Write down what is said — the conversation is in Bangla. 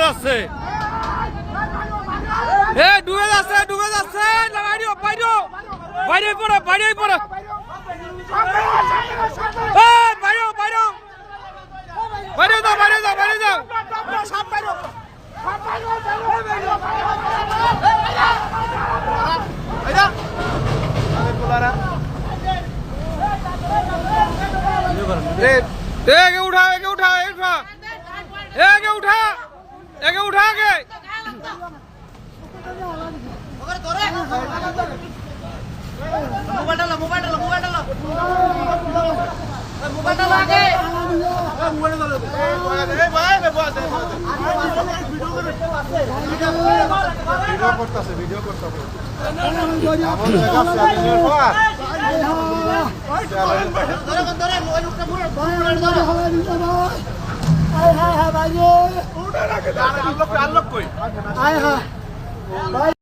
যাচ্ছে এ ডুবে যাচ্ছে বাইরে বাইরে পড়ো বাইরে পড়ো বাইরে বাইরে বাইরে যাও বাইরে যাও বাইরে যাও उठा के Hai hai hai.